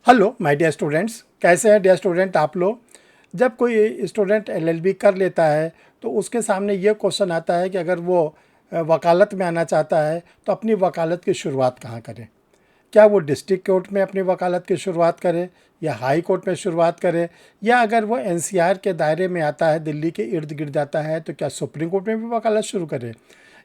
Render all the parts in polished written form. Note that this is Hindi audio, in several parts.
हेलो माय डियर स्टूडेंट्स, कैसे हैं डियर स्टूडेंट आप लोग। जब कोई स्टूडेंट एलएलबी कर लेता है तो उसके सामने ये क्वेश्चन आता है कि अगर वो वकालत में आना चाहता है तो अपनी वकालत की शुरुआत कहाँ करें। क्या वो डिस्ट्रिक्ट कोर्ट में अपनी वकालत की शुरुआत करे या हाई कोर्ट में शुरुआत करे, या अगर वो एनसीआर के दायरे में आता है, दिल्ली के इर्द गिर्द आता है, तो क्या सुप्रीम कोर्ट में भी वकालत शुरू करे।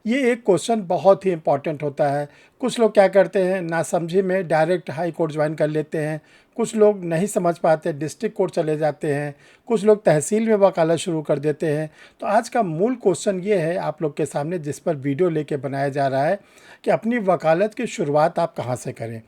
ये एक क्वेश्चन बहुत ही इंपॉर्टेंट होता है। कुछ लोग क्या करते हैं, नासमझी में डायरेक्ट हाई कोर्ट ज्वाइन कर लेते हैं। कुछ लोग नहीं समझ पाते, डिस्ट्रिक्ट कोर्ट चले जाते हैं। कुछ लोग तहसील में वकालत शुरू कर देते हैं। तो आज का मूल क्वेश्चन ये है आप लोग के सामने, जिस पर वीडियो लेके बनाया जा रहा है, कि अपनी वकालत की शुरुआत आप कहाँ से करें।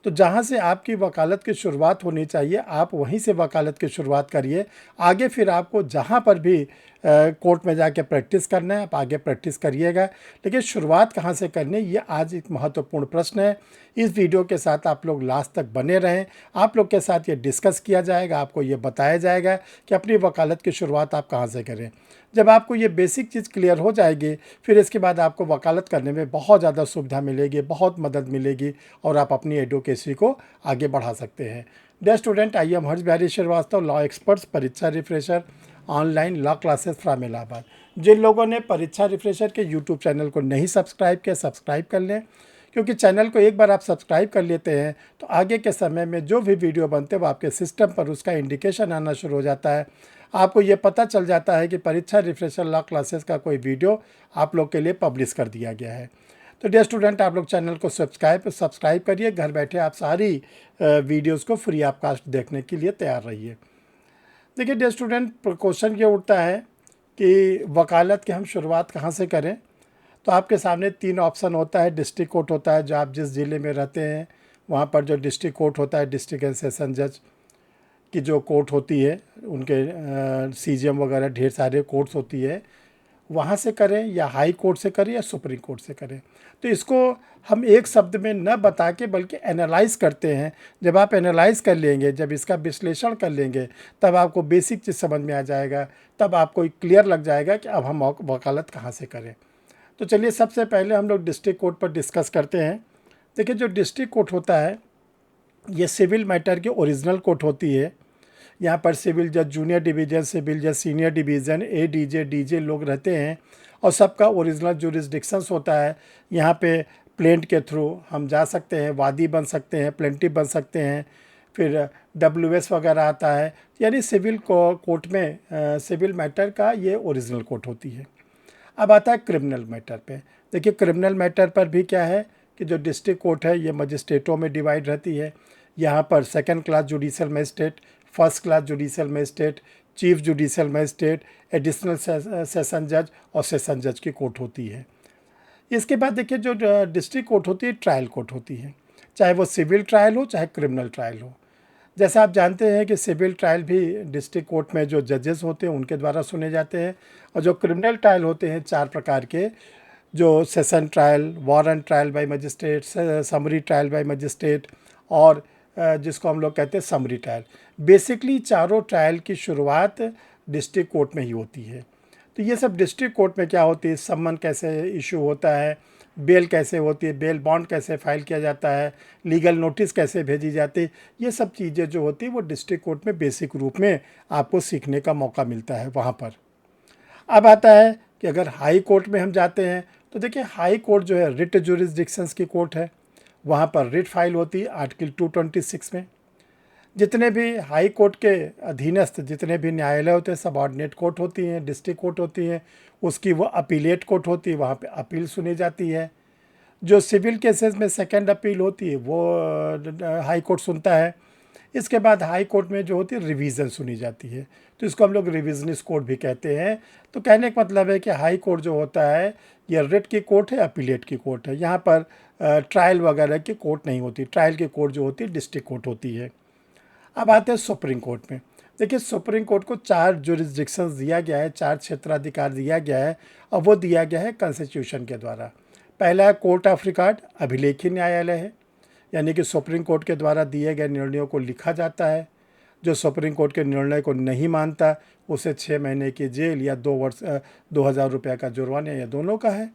तो जहाँ से आपकी वकालत की शुरुआत होनी चाहिए आप वहीं से वकालत की शुरुआत करिए। आगे फिर आपको जहाँ पर भी कोर्ट में जाके प्रैक्टिस करना है आप आगे प्रैक्टिस करिएगा, लेकिन शुरुआत कहाँ से करनी है ये आज एक महत्वपूर्ण प्रश्न है। इस वीडियो के साथ आप लोग लास्ट तक बने रहें। आप लोग के साथ ये डिस्कस किया जाएगा, आपको ये बताया जाएगा कि अपनी वकालत की शुरुआत आप कहाँ से करें। जब आपको ये बेसिक चीज़ क्लियर हो जाएगी फिर इसके बाद आपको वकालत करने में बहुत ज़्यादा सुविधा मिलेगी, बहुत मदद मिलेगी और आप अपनी एडवोकेसी को आगे बढ़ा सकते हैं। Dear student, I am Harsh Bihari Srivastava, law experts, Pariksha refresher, online law classes from Allahabad. जिन लोगों ने परीक्षा रिफ्रेशर के यूट्यूब चैनल को नहीं सब्सक्राइब किया, सब्सक्राइब कर लें, क्योंकि चैनल को एक बार आप सब्सक्राइब कर लेते हैं तो आगे के समय में जो भी वीडियो बनते हैं वो आपके सिस्टम पर उसका इंडिकेशन आना शुरू हो जाता है। आपको ये पता चल जाता है कि परीक्षा रिफ्रेशर लॉ क्लासेस का कोई वीडियो आप लोग के लिए पब्लिश कर दिया गया है। तो डियर स्टूडेंट, आप लोग चैनल को सब्सक्राइब करिए। घर बैठे आप सारी वीडियोज़ को फ्री ऑफ कास्ट देखने के लिए तैयार रहिए। देखिए डियर स्टूडेंट, क्वेश्चन ये उठता है कि वकालत की हम शुरुआत कहाँ से करें। तो आपके सामने तीन ऑप्शन होता है। डिस्ट्रिक्ट कोर्ट होता है, जो आप जिस ज़िले में रहते हैं वहाँ पर जो डिस्ट्रिक्ट कोर्ट होता है, डिस्ट्रिक्ट एंड सेशन जज की जो कोर्ट होती है, उनके सीजीएम वगैरह ढेर सारे कोर्ट्स होती है, वहाँ से करें या हाई कोर्ट से करें या सुप्रीम कोर्ट से करें। तो इसको हम एक शब्द में न बता के बल्कि एनालाइज करते हैं। जब आप एनालाइज कर लेंगे, जब इसका विश्लेषण कर लेंगे, तब आपको बेसिक चीज़ समझ में आ जाएगा, तब आपको क्लियर लग जाएगा कि अब हम वकालत कहाँ से करें। तो चलिए सबसे पहले हम लोग डिस्ट्रिक्ट कोर्ट पर डिस्कस करते हैं। देखिए जो डिस्ट्रिक्ट कोर्ट होता है ये सिविल मैटर की ओरिजिनल कोर्ट होती है। यहाँ पर सिविल जज, जूनियर डिवीज़न, सिविल जज, सीनियर डिवीज़न, एडीजे, डीजे लोग रहते हैं और सबका ओरिजिनल जुरिस्डिक्शंस होता है। यहाँ पे प्लेंट के थ्रू हम जा सकते हैं, वादी बन सकते हैं, प्लेंटिव बन सकते हैं, फिर डब्ल्यूएस वगैरह आता है। यानी सिविल कोर्ट में सिविल मैटर का ये ओरिजिनल कोर्ट होती है। अब आता है क्रिमिनल मैटर पे। देखिए क्रिमिनल मैटर पर भी क्या है कि जो डिस्ट्रिक्ट कोर्ट है ये मजिस्ट्रेटों में डिवाइड रहती है। यहाँ पर second class judicial magistrate, first class judicial magistrate, chief judicial magistrate, additional session जज और सेशन जज की कोर्ट होती है। इसके बाद देखिए जो डिस्ट्रिक्ट कोर्ट होती है ट्रायल कोर्ट होती है, चाहे वो सिविल ट्रायल हो चाहे क्रिमिनल ट्रायल हो। जैसा आप जानते हैं कि सिविल ट्रायल भी डिस्ट्रिक्ट कोर्ट में जो जजेस होते हैं उनके द्वारा सुने जाते हैं, और जो क्रिमिनल ट्रायल होते हैं चार प्रकार के, जो session trial, warrant trial by magistrate, summary trial by magistrate और जिसको हम लोग कहते हैं समरी ट्रायल। बेसिकली चारों ट्रायल की शुरुआत डिस्ट्रिक्ट कोर्ट में ही होती है। तो ये सब डिस्ट्रिक्ट कोर्ट में क्या होती है, सम्मन कैसे इशू होता है, बेल कैसे होती है, बेल बॉन्ड कैसे फाइल किया जाता है, लीगल नोटिस कैसे भेजी जाती है, ये सब चीज़ें जो होती है वो डिस्ट्रिक्ट कोर्ट में बेसिक रूप में आपको सीखने का मौका मिलता है वहाँ पर। अब आता है कि अगर हाई कोर्ट में हम जाते हैं तो देखिए हाई कोर्ट जो है रिट जुरिस्डिक्शंस की कोर्ट है। वहाँ पर रिट फाइल होती है आर्टिकल 226 में। जितने भी हाई कोर्ट के अधीनस्थ जितने भी न्यायालय होते हैं, सबऑर्डिनेट कोर्ट होती हैं, डिस्ट्रिक्ट कोर्ट होती हैं, उसकी वो अपीलेट कोर्ट होती है, वहाँ पे अपील सुनी जाती है। जो सिविल केसेस में सेकंड अपील होती है वो हाई कोर्ट सुनता है। इसके बाद हाई कोर्ट में जो होती है रिवीज़न सुनी जाती है, तो इसको हम लोग रिविजनिस्ट कोर्ट भी कहते हैं। तो कहने का मतलब है कि हाई कोर्ट जो होता है ये रिट की कोर्ट है, अपीलेट की कोर्ट है। यहाँ पर ट्रायल वगैरह की कोर्ट नहीं होती, ट्रायल की कोर्ट जो होती है डिस्ट्रिक्ट कोर्ट होती है। अब आते हैं सुप्रीम कोर्ट में। देखिए सुप्रीम कोर्ट को चार जुरिस्डिक्शंस दिया गया है, चार क्षेत्राधिकार दिया गया है, और वो दिया गया है कॉन्स्टिट्यूशन के द्वारा। पहला है कोर्ट ऑफ रिकॉर्ड, अभिलेखी न्यायालय है, यानी कि सुप्रीम कोर्ट के द्वारा दिए गए निर्णयों को लिखा जाता है। जो सुप्रीम कोर्ट के निर्णय को नहीं मानता उसे 6 महीने की जेल या 2 वर्ष 2,000 रुपये का जुर्माना या दोनों का है।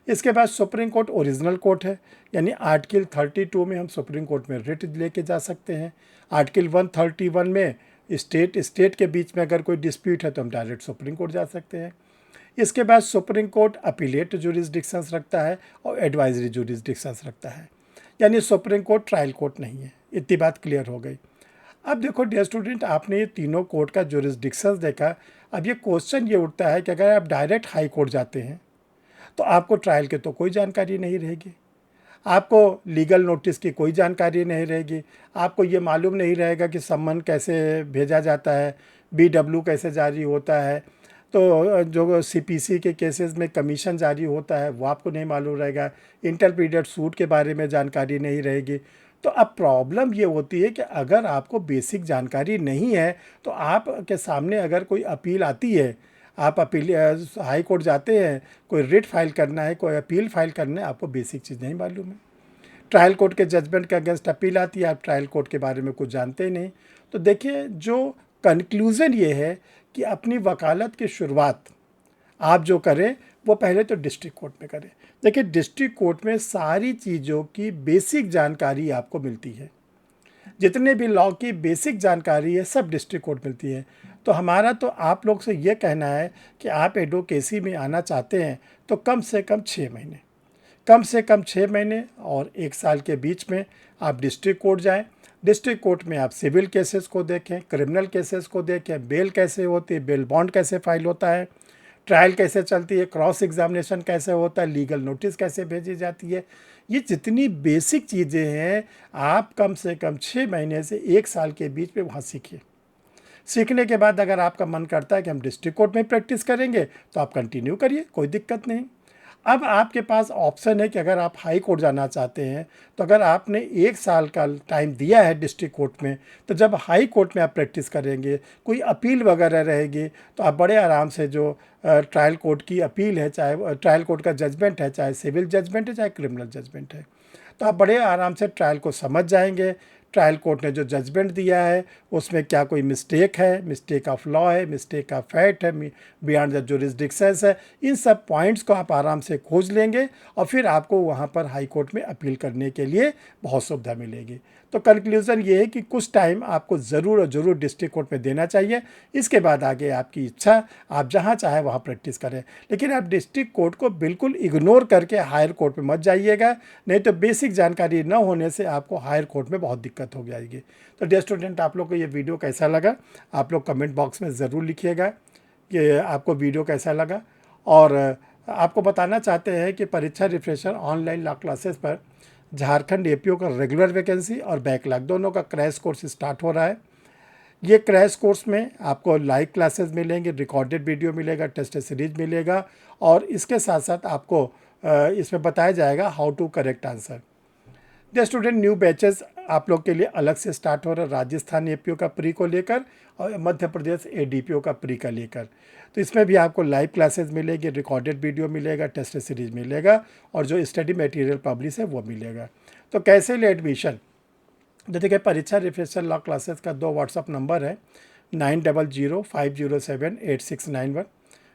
इसके बाद सुप्रीम कोर्ट ओरिजिनल कोर्ट है, यानी आर्टिकल 32 में हम सुप्रीम कोर्ट में रिट लेके जा सकते हैं। आर्टिकल 131 में स्टेट के बीच में अगर कोई डिस्प्यूट है तो हम डायरेक्ट सुप्रीम कोर्ट जा सकते हैं। इसके बाद सुप्रीम कोर्ट अपीलेट जुरिस्डिक्शंस रखता है और एडवाइजरी जुरिस्डिक्शंस रखता है, यानी सुप्रीम कोर्ट ट्रायल कोर्ट नहीं है। इतनी बात क्लियर हो गई। अब देखो डियर स्टूडेंट, आपने ये तीनों कोर्ट का जुरिस्डिक्शंस देखा। अब ये क्वेश्चन ये उठता है कि अगर आप डायरेक्ट हाई कोर्ट जाते हैं तो आपको ट्रायल की तो कोई जानकारी नहीं रहेगी, आपको लीगल नोटिस की कोई जानकारी नहीं रहेगी, आपको ये मालूम नहीं रहेगा कि सम्मन कैसे भेजा जाता है, BW कैसे जारी होता है, तो जो CPC के केसेस में कमीशन जारी होता है वो आपको नहीं मालूम रहेगा, इंटरमीडिएट सूट के बारे में जानकारी नहीं रहेगी। तो अब प्रॉब्लम ये होती है कि अगर आपको बेसिक जानकारी नहीं है तो आपके सामने अगर कोई अपील आती है, आप अपील हाई कोर्ट जाते हैं, कोई रिट फाइल करना है, कोई अपील फाइल करना है, आपको बेसिक चीज़ नहीं मालूम है। ट्रायल कोर्ट के जजमेंट के अगेंस्ट अपील आती है, आप ट्रायल कोर्ट के बारे में कुछ जानते ही नहीं। तो देखिए, जो कंक्लूज़न ये है कि अपनी वकालत की शुरुआत आप जो करें वो पहले तो डिस्ट्रिक्ट कोर्ट में करें। देखिए, डिस्ट्रिक्ट कोर्ट में सारी चीज़ों की बेसिक जानकारी आपको मिलती है, जितने भी लॉ की बेसिक जानकारी है सब डिस्ट्रिक्ट कोर्ट मिलती है। तो हमारा तो आप लोग से ये कहना है कि आप एडवोकेसी में आना चाहते हैं तो कम से कम 6 महीने, कम से कम 6 महीने और 1 साल के बीच में आप डिस्ट्रिक्ट कोर्ट जाएं। डिस्ट्रिक्ट कोर्ट में आप सिविल केसेस को देखें, क्रिमिनल केसेस को देखें, बेल कैसे होती है, बेल बॉन्ड कैसे फाइल होता है, ट्रायल कैसे चलती है, क्रॉस एग्जामिनेशन कैसे होता है, लीगल नोटिस कैसे भेजी जाती है। ये जितनी बेसिक चीज़ें हैं आप कम से कम 6 महीने से 1 साल के बीच में वहाँ सीखिए। सीखने के बाद अगर आपका मन करता है कि हम डिस्ट्रिक्ट कोर्ट में प्रैक्टिस करेंगे तो आप कंटिन्यू करिए, कोई दिक्कत नहीं। अब आपके पास ऑप्शन है कि अगर आप हाई कोर्ट जाना चाहते हैं तो अगर आपने 1 साल का टाइम दिया है डिस्ट्रिक्ट कोर्ट में, तो जब हाई कोर्ट में आप प्रैक्टिस करेंगे, कोई अपील वगैरह रहेगी तो आप बड़े आराम से जो ट्रायल कोर्ट की अपील है, चाहे ट्रायल कोर्ट का जजमेंट है, चाहे सिविल जजमेंट है, चाहे क्रिमिनल जजमेंट है, तो आप बड़े आराम से ट्रायल को समझ जाएंगे। ट्रायल कोर्ट ने जो जजमेंट दिया है उसमें क्या कोई मिस्टेक है, मिस्टेक ऑफ लॉ है, मिस्टेक ऑफ फैक्ट है, बियॉन्ड द जुरिस्डिक्शंस है, इन सब पॉइंट्स को आप आराम से खोज लेंगे और फिर आपको वहाँ पर हाई कोर्ट में अपील करने के लिए बहुत सुविधा मिलेगी। तो कंक्लूज़न ये है कि कुछ टाइम आपको ज़रूर और ज़रूर डिस्ट्रिक्ट कोर्ट में देना चाहिए। इसके बाद आगे आपकी इच्छा, आप जहाँ चाहे वहाँ प्रैक्टिस करें, लेकिन आप डिस्ट्रिक्ट कोर्ट को बिल्कुल इग्नोर करके हायर कोर्ट में मत जाइएगा, नहीं तो बेसिक जानकारी न होने से आपको हायर कोर्ट में बहुत दिक्कत हो जाएगी। तो डियर स्टूडेंट, आप लोग को ये वीडियो कैसा लगा आप लोग कमेंट बॉक्स में ज़रूर लिखिएगा कि आपको वीडियो कैसा लगा। और आपको बताना चाहते हैं कि परीक्षा रिफ्रेशर ऑनलाइन लॉ क्लासेस पर झारखंड APO का रेगुलर वैकेंसी और बैकलॉग दोनों का क्रैश कोर्स स्टार्ट हो रहा है। ये क्रैश कोर्स में आपको लाइव क्लासेस मिलेंगे, रिकॉर्डेड वीडियो मिलेगा, टेस्ट सीरीज मिलेगा और इसके साथ साथ आपको इसमें बताया जाएगा how to correct answer. The student, new batches आप लोग के लिए अलग से स्टार्ट हो रहा है, राजस्थान APO का प्री को लेकर और मध्य प्रदेश ADPO का प्री का लेकर। तो इसमें भी आपको लाइव क्लासेस मिलेगी, रिकॉर्डेड वीडियो मिलेगा, टेस्ट सीरीज मिलेगा और जो स्टडी मटेरियल पब्लिश है वो मिलेगा। तो कैसे ले एडमिशन, तो देखिए, परीक्षा रिफ्रेशर लॉ क्लासेस का 2 व्हाट्सअप नंबर है, 9005078691,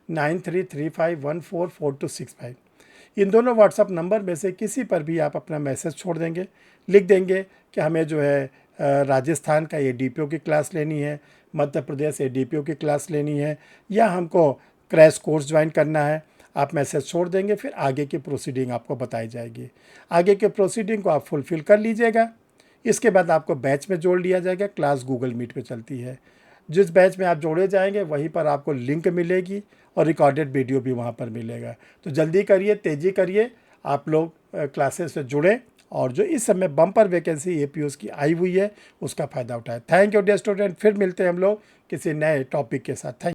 9335144265। इन दोनों व्हाट्सअप नंबर में से किसी पर भी आप अपना मैसेज छोड़ देंगे, लिख देंगे कि हमें जो है राजस्थान का ADPO की क्लास लेनी है, मध्य प्रदेश ADPO की क्लास लेनी है या हमको क्रैश कोर्स ज्वाइन करना है। आप मैसेज छोड़ देंगे, फिर आगे की प्रोसीडिंग आपको बताई जाएगी। आगे के प्रोसीडिंग को आप फुलफ़िल कर लीजिएगा। इसके बाद आपको बैच में जोड़ लिया जाएगा। क्लास गूगल मीट पे चलती है। जिस बैच में आप जोड़े जाएंगे वहीं पर आपको लिंक मिलेगी और रिकॉर्डेड वीडियो भी वहाँ पर मिलेगा। तो जल्दी करिए, तेज़ी करिए, आप लोग क्लासेस से जुड़ें और जो इस समय बम्पर वैकेंसी APOs की आई हुई है उसका फ़ायदा उठाएं। थैंक यू डियर स्टूडेंट, फिर मिलते हैं हम लोग किसी नए टॉपिक के साथ। थैंक